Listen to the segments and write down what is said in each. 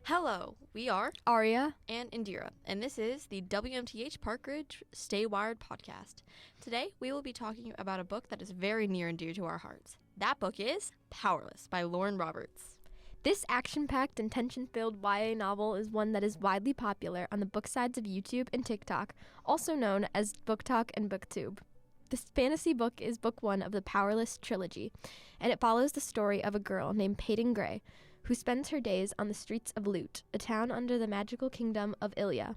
Hello, we are Aria. and Indira, and this is the WMTH Park Ridge Stay Wired podcast. Today, we will be talking about a book that is very near and dear to our hearts. That book is Powerless by Lauren Roberts. This action-packed and tension-filled YA novel is one that is widely popular on the book sides of YouTube and TikTok, also known as BookTok and BookTube. This fantasy book is book one of the Powerless trilogy, and it follows the story of a girl named Peyton Gray, who spends her days on the streets of Lute, a town under the magical kingdom of Ilia,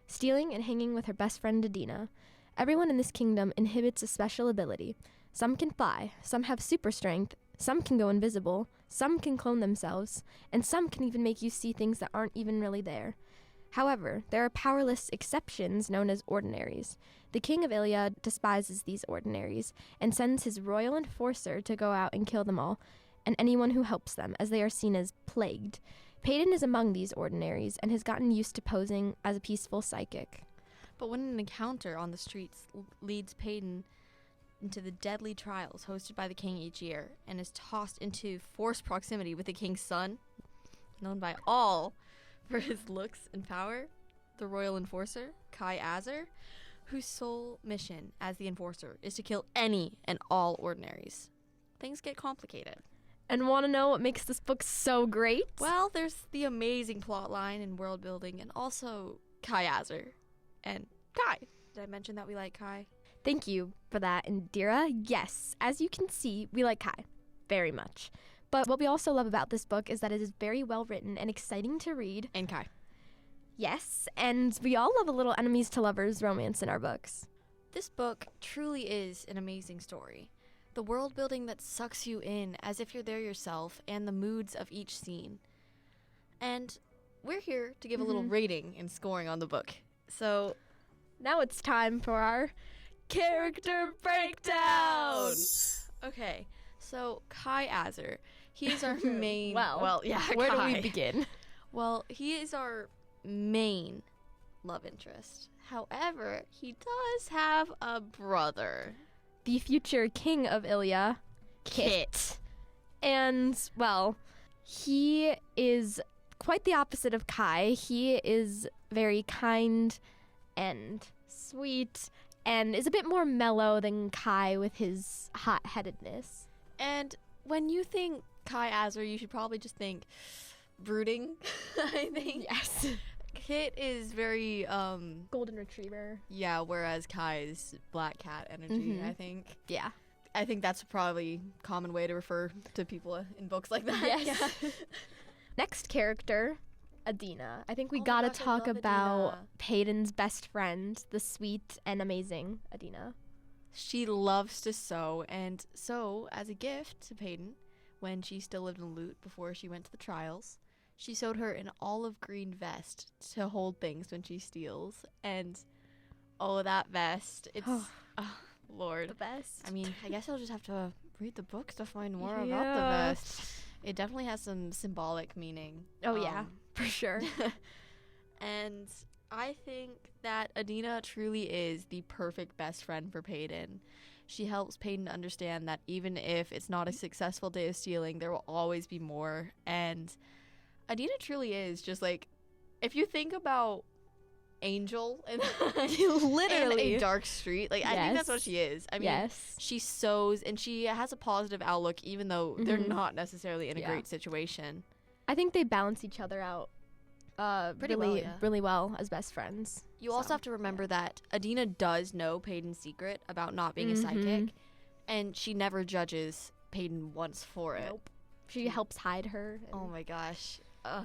stealing and hanging with her best friend Adina. Everyone in this kingdom inhibits a special ability. Some can fly, some have super strength, some can go invisible, some can clone themselves, and some can even make you see things that aren't even really there. However, there are powerless exceptions known as ordinaries. The king of Ilia despises these ordinaries and sends his royal enforcer to go out and kill them all, and anyone who helps them, as they are seen as plagued. Peyton is among these ordinaries and has gotten used to posing as a peaceful psychic. But when an encounter on the streets leads Peyton into the deadly trials hosted by the king each year and is tossed into forced proximity with the king's son, known by all for his looks and power, the royal enforcer, Kai Azar, whose sole mission as the enforcer is to kill any and all ordinaries. Things get complicated. And want to know what makes this book so great? Well, there's the amazing plot line and world building, and also Kai Azar and Kai. Did I mention that we like Kai? Thank you for that, Indira. Yes, as you can see, we like Kai very much. But what we also love about this book is that it is very well written and exciting to read. And Kai. Yes, and we all love a little enemies to lovers romance in our books. This book truly is an amazing story. The world building that sucks you in as if you're there yourself, and the moods of each scene. And we're here to give a little rating and scoring on the book. So now it's time for our character breakdown. Okay, so Kai Azar, he is our main. Where do we begin? Well, he is our main love interest. However, he does have a brother. The future king of Ilia, Kit. And, well, he is quite the opposite of Kai. He is very kind and sweet and is a bit more mellow than Kai with his hot-headedness. And when you think Kai Azar, you should probably just think brooding, I think. Yes. Kit is very golden retriever. Yeah, whereas Kai's black cat energy, I think. Yeah. I think that's probably a common way to refer to people in books like that. Yes. Yeah. Next character, Adina. I think we gotta talk about Adina. Peyton's best friend, the sweet and amazing Adina. She loves to sew, and so, as a gift to Peyton, when she still lived in Lute before she went to the trials, she sewed her an olive green vest to hold things when she steals. And, oh, that vest. It's, Lord. The best. I mean, I guess I'll just have to read the books to find more about the vest. It definitely has some symbolic meaning. Oh, yeah, for sure. And I think that Adina truly is the perfect best friend for Peyton. She helps Peyton understand that even if it's not a successful day of stealing, there will always be more. And Adina truly is just like, if you think about Angel in literally in a dark street, like, I think that's what she is. I mean, she sews and she has a positive outlook, even though they're not necessarily in a great situation. I think they balance each other out really well as best friends. You also have to remember that Adina does know Peyton's secret about not being a psychic, and she never judges Peyton once for it. Nope. She helps hide her. Oh my gosh.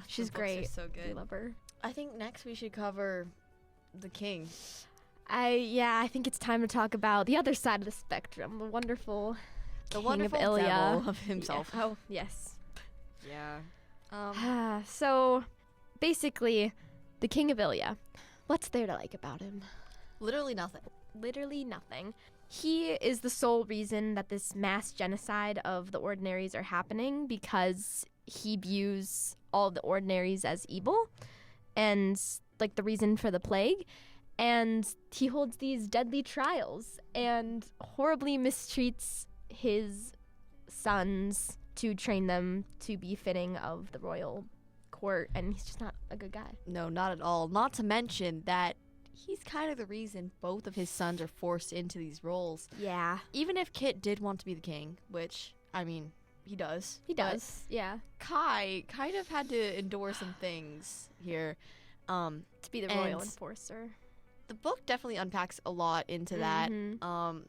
She's great. So good. I love her. I think next we should cover the king. I think it's time to talk about the other side of the spectrum, the wonderful king of Ilia. Devil of himself. Yeah. Oh, yes. Yeah. So, basically, the king of Ilia. What's there to like about him? Literally nothing. Literally nothing. He is the sole reason that this mass genocide of the ordinaries are happening, because he views all the ordinaries as evil and like the reason for the plague. And he holds these deadly trials and horribly mistreats his sons to train them to be fitting of the royal court, and he's just not a good guy. No, not at all. Not to mention that he's kind of the reason both of his sons are forced into these roles. Yeah. Even if Kit did want to be the king, which, I mean, he does. He does, yeah. Kai kind of had to endure some things here. To be the royal enforcer. The book definitely unpacks a lot into that. Mm-hmm.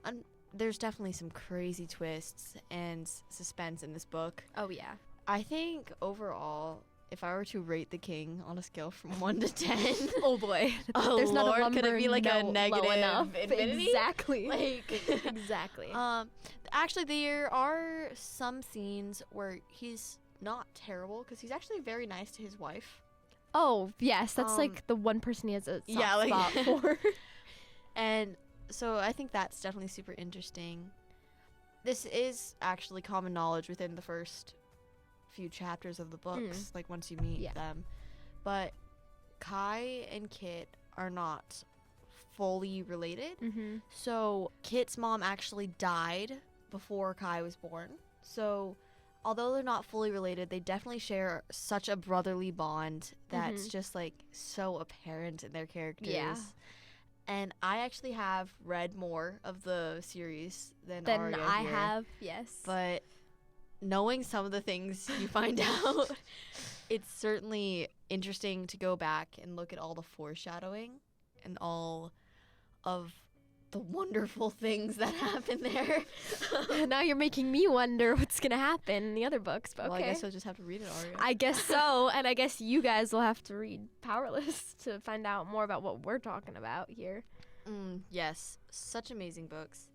And there's definitely some crazy twists and suspense in this book. Oh, yeah. I think overall, if I were to rate the king on a scale from 1 to 10, oh boy, there's not a number. Could it be like a negative low enough? Infinity? Exactly. Like exactly. Actually, there are some scenes where he's not terrible because he's actually very nice to his wife. Oh yes, that's like the one person he has a soft spot for. And so I think that's definitely super interesting. This is actually common knowledge within the first few chapters of the books, like once you meet them. But Kai and Kit are not fully related. Mm-hmm. So Kit's mom actually died before Kai was born. So although they're not fully related, they definitely share such a brotherly bond that's just like so apparent in their characters. Yeah. And I actually have read more of the series than Arya I here. have, yes. But knowing some of the things you find out, it's certainly interesting to go back and look at all the foreshadowing and all of the wonderful things that happen there. Now you're making me wonder what's going to happen in the other books, but well, okay. I guess you'll just have to read it, Arya. I guess so, and I guess you guys will have to read Powerless to find out more about what we're talking about here. Yes, such amazing books.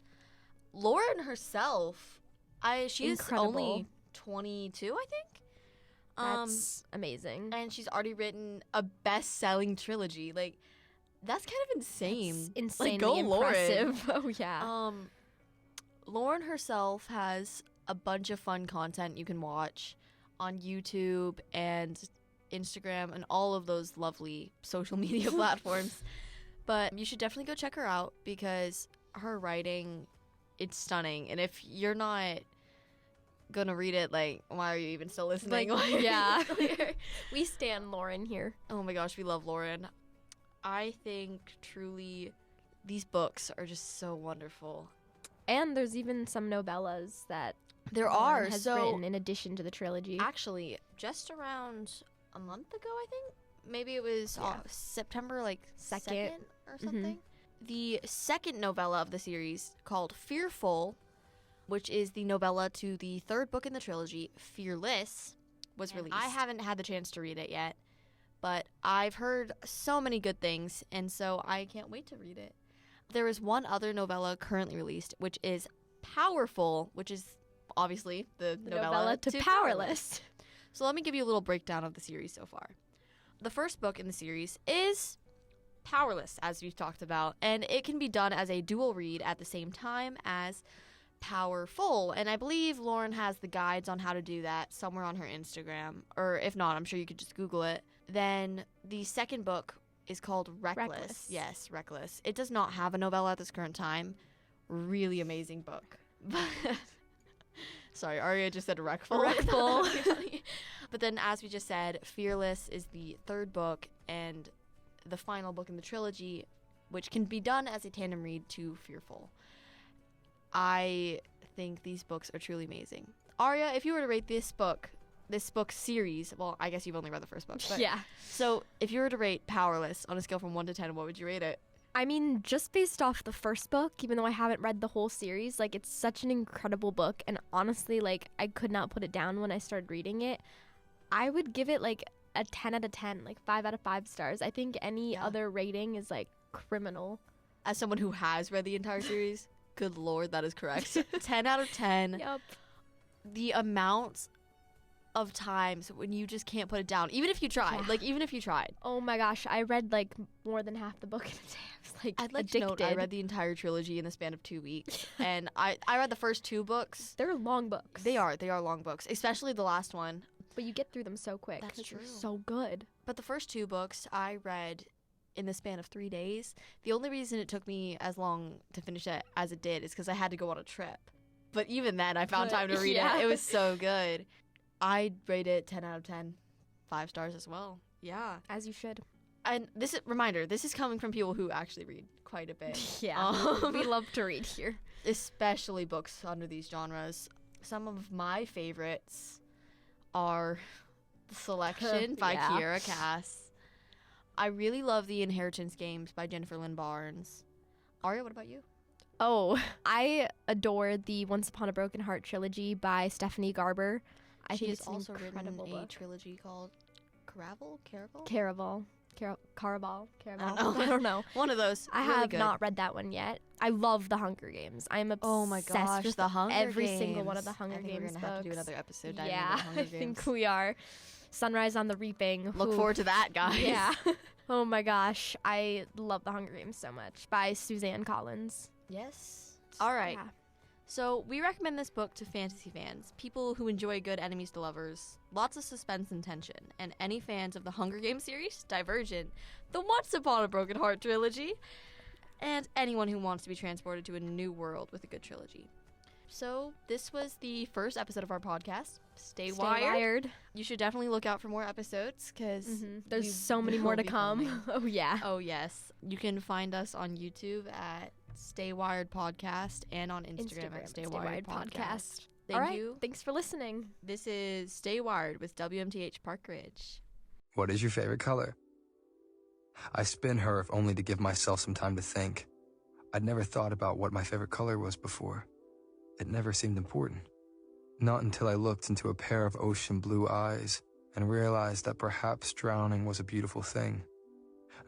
Lauren herself, she's Incredible. only 22, I think. That's amazing. And she's already written a best-selling trilogy. Like, that's kind of insane. That's insanely like, go impressive. Lauren. Oh yeah. Lauren herself has a bunch of fun content you can watch on YouTube and Instagram and all of those lovely social media platforms. But you should definitely go check her out because her writing, it's stunning. And if you're not gonna read it, like, why are you even still listening? Like, yeah. We stand Lauren here. Oh my gosh, we love Lauren. I think truly these books are just so wonderful. And there's even some novellas that there Lauren has written in addition to the trilogy. Actually, just around a month ago, I think, maybe it was September like 2nd or something. The second novella of the series, called Fearful, which is the novella to the third book in the trilogy, Fearless, was released. I haven't had the chance to read it yet, but I've heard so many good things, and so I can't wait to read it. There is one other novella currently released, which is Powerful, which is obviously the novella to Powerless. So let me give you a little breakdown of the series so far. The first book in the series is Powerless, as we've talked about, and it can be done as a dual read at the same time as Powerful. And I believe Lauren has the guides on how to do that somewhere on her Instagram, or if not, I'm sure you could just Google it. Then the second book is called Reckless. Yes, Reckless. It does not have a novella at this current time. Really amazing book. Sorry, Arya just said Wreckful. But then, as we just said, Fearless is the third book and the final book in the trilogy, which can be done as a tandem read to Fearful. I think these books are truly amazing. Arya, if you were to rate this book series, well, I guess you've only read the first book. But yeah. So, if you were to rate Powerless on a scale from 1 to 10, what would you rate it? I mean, just based off the first book, even though I haven't read the whole series, like, it's such an incredible book, and honestly, like, I could not put it down when I started reading it. I would give it, like, a 10 out of 10, like, 5 out of 5 stars. I think any other rating is, like, criminal. As someone who has read the entire series, good lord, that is correct. 10 out of 10. Yep. The amount of times when you just can't put it down, even if you tried. Like, even if you tried. Oh my gosh, I read, like, more than half the book in a day. I was, like, I'd like addicted. to note I read the entire trilogy in the span of 2 weeks. And I read the first 2 books. They're long books. They are long books, especially the last one. But you get through them so quick. That's true. They're so good. But the first 2 books I read in the span of 3 days. The only reason it took me as long to finish it as it did is because I had to go on a trip. But even then, I found time to read it. It was so good. I'd rate it 10 out of 10. 5 stars as well. Yeah. As you should. And this is, reminder, this is coming from people who actually read quite a bit. Yeah. We love to read here. Especially books under these genres. Some of my favorites are The Selection by Yeah. Kiera Cass. I really love The Inheritance Games by Jennifer Lynn Barnes. Aria, what about you? Oh, I adore the Once Upon a Broken Heart trilogy by Stephanie Garber. I She think has it's an also written incredible a book. trilogy called Caraval? Caraval. know. I don't know. One of those. I Really have good. not read that one yet. I love The Hunger Games. I am obsessed Oh my gosh, with The Hunger every Games. single one of the Hunger I think Games we're gonna books. have to do another episode diving Yeah, into The Hunger I Games. think we are. Sunrise on the Reaping. Look Ooh. forward to that, guys. Yeah. Oh my gosh, I love The Hunger Games so much by Suzanne Collins. Yes. All right. Yeah. So we recommend this book to fantasy fans, people who enjoy good enemies to lovers, lots of suspense and tension, and any fans of the Hunger Games series, Divergent, the Once Upon a Broken Heart trilogy, and anyone who wants to be transported to a new world with a good trilogy. So this was the first episode of our podcast. Stay wired. You should definitely look out for more episodes because There's so many more to come. Oh yeah. Oh yes. You can find us on YouTube at Stay Wired Podcast and on Instagram at Stay Wired Podcast. Thank All right. you. Thanks for listening. This is Stay Wired with WMTH Park Ridge. What is your favorite color? I spin her if only to give myself some time to think. I'd never thought about what my favorite color was before. It never seemed important. Not until I looked into a pair of ocean blue eyes and realized that perhaps drowning was a beautiful thing.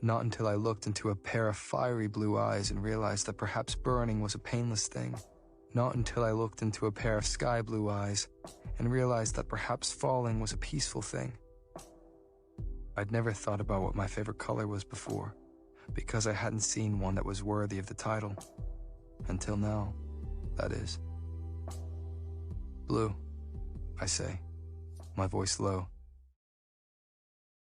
Not until I looked into a pair of fiery blue eyes and realized that perhaps burning was a painless thing. Not until I looked into a pair of sky blue eyes and realized that perhaps falling was a peaceful thing. I'd never thought about what my favorite color was before, because I hadn't seen one that was worthy of the title. Until now, that is. Blue, I say, my voice low.